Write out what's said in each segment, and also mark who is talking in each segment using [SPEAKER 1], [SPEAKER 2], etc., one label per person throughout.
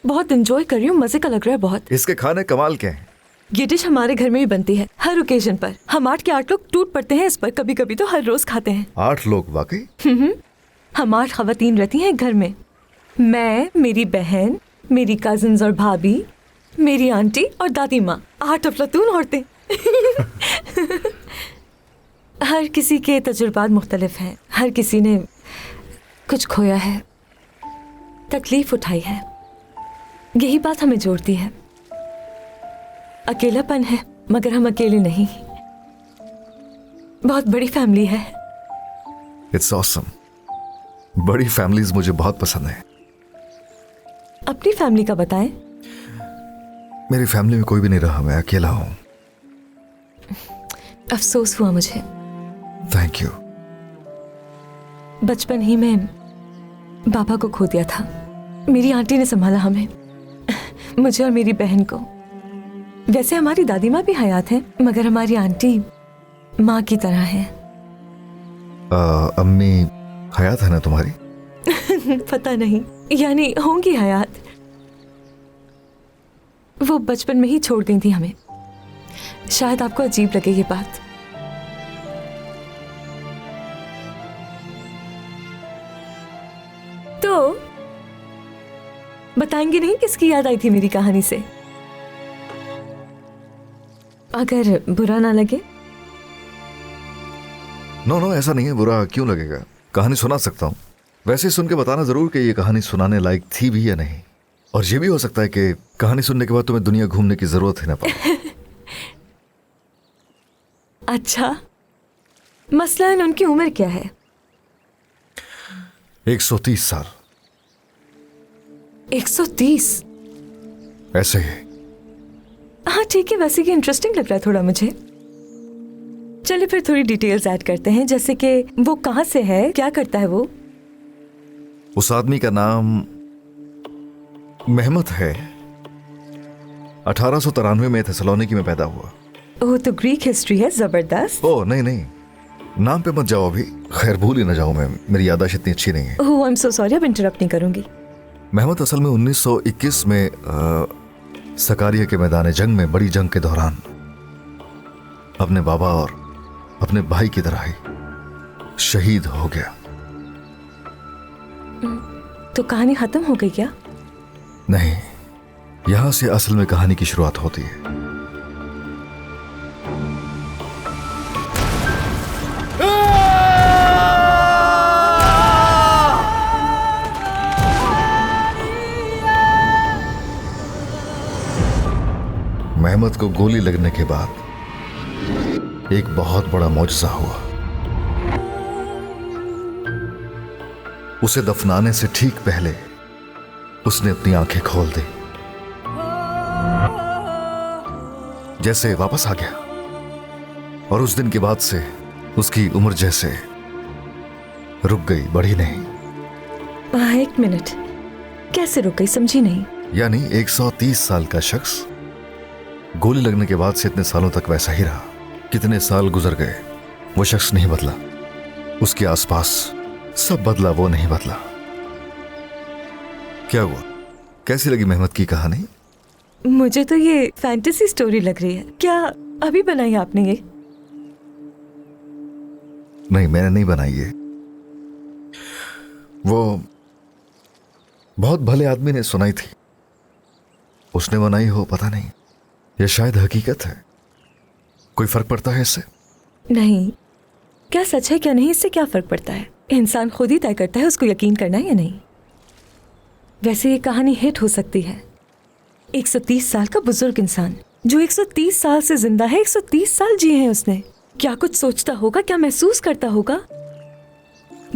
[SPEAKER 1] बहुत एंजॉय कर रही हूँ, मजे का लग रहा है बहुत।
[SPEAKER 2] इसके खाने कमाल के हैं।
[SPEAKER 1] ये डिश हमारे घर में भी बनती है हर ओकेजन पर। हम 8 के 8 लोग टूट पड़ते हैं इस पर, कभी कभी तो हर रोज खाते हैं।
[SPEAKER 2] 8 लोग? वाकई?
[SPEAKER 1] हम 8 खवातीन रहती हैं घर में। मैं, मेरी बहन, मेरी कजिन्स और भाभी, मेरी आंटी और दादी माँ। 8 अफलातून औरतें। हर किसी के तजुर्बात मुख्तलिफ हैं। हर किसी ने कुछ खोया है, तकलीफ उठाई है। यही बात हमें जोड़ती है। अकेलापन है मगर हम अकेले नहीं। बहुत बड़ी फैमिली है।
[SPEAKER 2] It's awesome. बड़ी फैमिलीज मुझे बहुत पसंद है।
[SPEAKER 1] अपनी फैमिली का बताएं।
[SPEAKER 2] मेरी फैमिली में कोई भी नहीं रहा, मैं अकेला हूं।
[SPEAKER 1] अफसोस हुआ मुझे।
[SPEAKER 2] Thank you.
[SPEAKER 1] बचपन ही में बाबा को खो दिया था। मेरी आंटी ने संभाला हमें, मुझे और मेरी बहन को। वैसे हमारी दादी माँ भी हयात है मगर हमारी आंटी माँ की तरह है।
[SPEAKER 2] अम्मी हयात है ना तुम्हारी?
[SPEAKER 1] पता नहीं, यानी होंगी हयात। वो बचपन में ही छोड़ गई थी हमें। शायद आपको अजीब लगे ये बात। तो बताएंगे नहीं किसकी याद आई थी मेरी कहानी से? अगर बुरा ना लगे।
[SPEAKER 2] नो, ऐसा नहीं है। बुरा क्यों लगेगा? कहानी सुना सकता हूँ। वैसे सुन के बताना जरूर कि ये कहानी सुनाने लायक थी भी या नहीं। और ये भी हो सकता है कि कहानी सुनने के बाद तुम्हें दुनिया घूमने की जरूरत ही ना पड़े।
[SPEAKER 1] अच्छा, मसलन उनकी उम्र क्या है?
[SPEAKER 2] 130 साल।
[SPEAKER 1] 130?
[SPEAKER 2] ऐसे ही।
[SPEAKER 1] हाँ ठीक है, वैसे कि इंटरेस्टिंग लग रहा है थोड़ा मुझे। चलिए फिर थोड़ी डिटेल्स ऐड करते हैं, जैसे कि वो कहाँ से है, क्या करता है वो?
[SPEAKER 2] उस आदमी का नाम मेहमत है। 1893 में थेसलोनिकी में पैदा हुआ।
[SPEAKER 1] ओह, तो ग्रीक हिस्ट्री है, जबरदस्त।
[SPEAKER 2] ओह नहीं, नाम पे मत जाओ अभी। खैर भूल ही ना जाऊं मैं, मेरी याददाश्त इतनी अच्छी नहीं है।
[SPEAKER 1] ओह आई एम सो सॉरी, अब इंटरप्ट नहीं करूंगी।
[SPEAKER 2] मेहमत असल में 1921 में सकारिया के मैदान जंग में, बड़ी जंग के दौरान अपने बाबा और अपने भाई की तरह ही शहीद हो गया।
[SPEAKER 1] तो कहानी खत्म हो गई क्या?
[SPEAKER 2] नहीं, यहां से असल में कहानी की शुरुआत होती है। मेहमत को गोली लगने के बाद एक बहुत बड़ा मौजज़ा हुआ। उसे दफनाने से ठीक पहले उसने अपनी आंखें खोल दी, जैसे वापस आ गया। और उस दिन के बाद से उसकी उम्र जैसे रुक गई, बढ़ी नहीं।
[SPEAKER 1] एक मिनट, कैसे रुक गई? समझी नहीं।
[SPEAKER 2] यानी 130 साल का शख्स गोली लगने के बाद से इतने सालों तक वैसा ही रहा। कितने साल गुजर गए, वो शख्स नहीं बदला। उसके आसपास सब बदला, वो नहीं बदला। क्या हुआ? कैसी लगी मेहमत की कहानी?
[SPEAKER 1] मुझे तो ये फैंटेसी स्टोरी लग रही है। क्या अभी बनाई आपने ये?
[SPEAKER 2] नहीं, मैंने नहीं बनाई ये। वो बहुत भले आदमी ने सुनाई थी। उसने बनाई हो पता नहीं, ये शायद हकीकत है। कोई फर्क पड़ता है इससे?
[SPEAKER 1] नहीं, क्या सच है क्या नहीं, इससे क्या फर्क पड़ता है? इंसान खुद ही तय करता है उसको यकीन करना है या नहीं। वैसे ये कहानी हिट हो सकती है। 130 साल का बुजुर्ग इंसान जो 130 साल से जिंदा है, 130 साल जिए हैं उसने। क्या कुछ सोचता होगा, क्या महसूस करता होगा?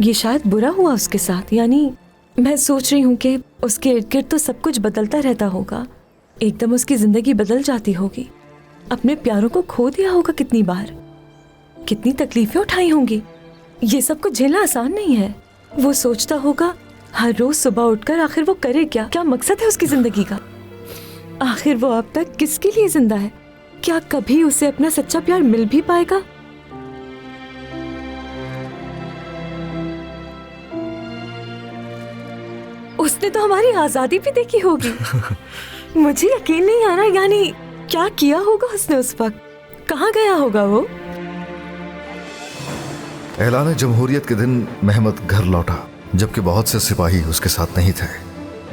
[SPEAKER 1] ये शायद बुरा हुआ उसके साथ। यानी मैं सोच रही हूँ कि उसके इर्द गिर्द तो सब कुछ बदलता रहता होगा। एकदम उसकी जिंदगी बदल जाती होगी। अपने प्यारों को खो दिया होगा कितनी बार, कितनी तकलीफें उठाई होंगी। ये सब कुछ झेलना आसान नहीं है। वो सोचता होगा हर रोज सुबह उठकर आखिर वो करे क्या, क्या मकसद है उसकी जिंदगी का। आखिर वो अब तक किसके लिए जिंदा है? क्या कभी उसे अपना सच्चा प्यार मिल भी पाएगा? उसने तो हमारी आजादी भी देखी होगी। मुझे यकीन नहीं आ रहा, यानी क्या किया होगा उसने उस वक्त, कहाँ गया होगा वो?
[SPEAKER 2] ऐलान जमहूरियत के दिन महमद घर लौटा, जबकि बहुत से सिपाही उसके साथ नहीं थे।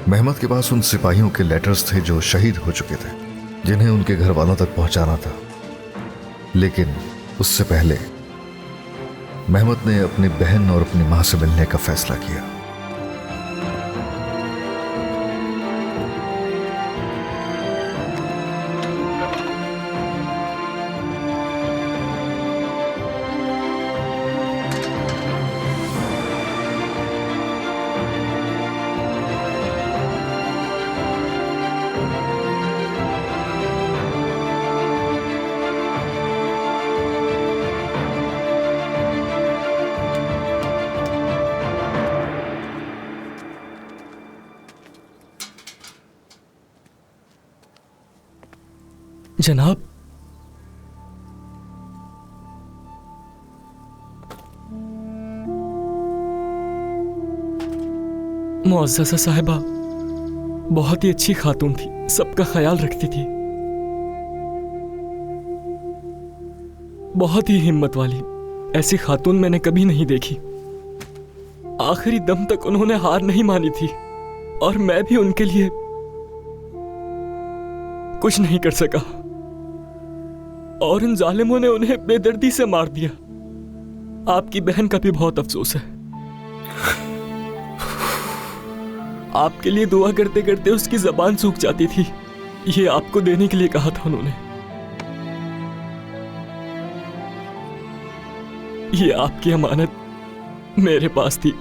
[SPEAKER 2] महमद के पास उन सिपाहियों के लेटर्स थे जो शहीद हो चुके थे, जिन्हें उनके घर वालों तक पहुंचाना था। लेकिन उससे पहले महमद ने अपनी बहन और अपनी मां से मिलने का फैसला किया।
[SPEAKER 3] जनाब, मुअज़्ज़ज़ा साहिबा बहुत ही अच्छी खातून थी, सबका ख्याल रखती थी, बहुत ही हिम्मत वाली। ऐसी खातून मैंने कभी नहीं देखी। आखिरी दम तक उन्होंने हार नहीं मानी थी और मैं भी उनके लिए कुछ नहीं कर सका और उन जालिमों ने उन्हें बेदर्दी से मार दिया। आपकी बहन का भी बहुत अफसोस है। आपके लिए दुआ करते करते उसकी जबान सूख जाती थी। ये आपको देने के लिए कहा था उन्होंने। ये आपकी अमानत मेरे पास थी।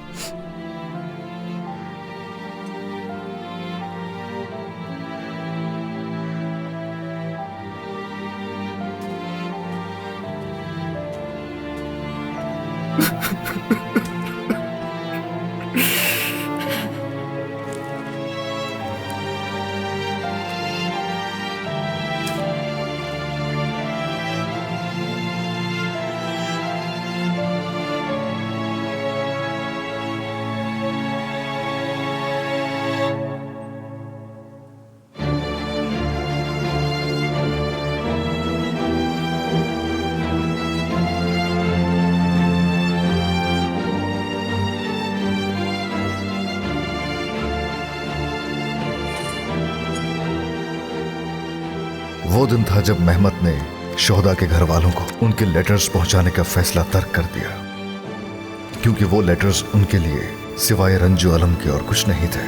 [SPEAKER 2] वो दिन था जब महमद ने शोहदा के घर वालों को उनके लेटर्स पहुंचाने का फैसला तर्क कर दिया, क्योंकि वो लेटर्स उनके लिए सिवाय रंजो अलम के और कुछ नहीं थे।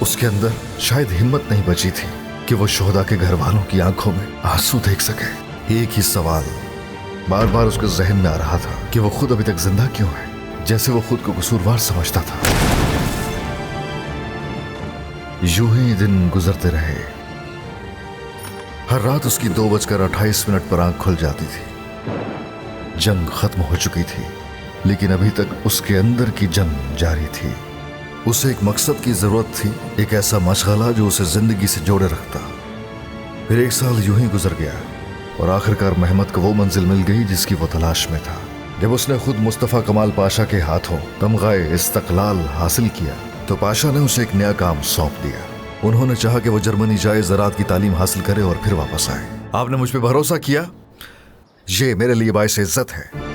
[SPEAKER 2] उसके अंदर शायद हिम्मत नहीं बची थी कि वो शोहदा के घर वालों की आंखों में आंसू देख सके। एक ही सवाल बार बार उसके जहन में आ रहा था कि वो खुद अभी तक जिंदा क्यों है, जैसे वो खुद को कसूरवार समझता था। यूं ही दिन गुजरते रहे। हर रात उसकी 2:28 पर आंख खुल जाती थी। जंग खत्म हो चुकी थी, लेकिन अभी तक उसके अंदर की जंग जारी थी। उसे एक मकसद की जरूरत थी, एक ऐसा मशगला जो उसे जिंदगी से जोड़े रखता। फिर 1 साल यूं ही गुजर गया और आखिरकार महमद को वो मंजिल मिल गई जिसकी वो तलाश में था। जब उसने खुद मुस्तफा कमाल पाशा के हाथों तमगाए इस्तकलाल हासिल किया तो पाशा ने उसे एक नया काम सौंप दिया। उन्होंने चाहा कि वो जर्मनी जाए, ज़राअत की तालीम हासिल करे और फिर वापस आए। आपने मुझ पे भरोसा किया, ये मेरे लिए बाइस इज्जत है।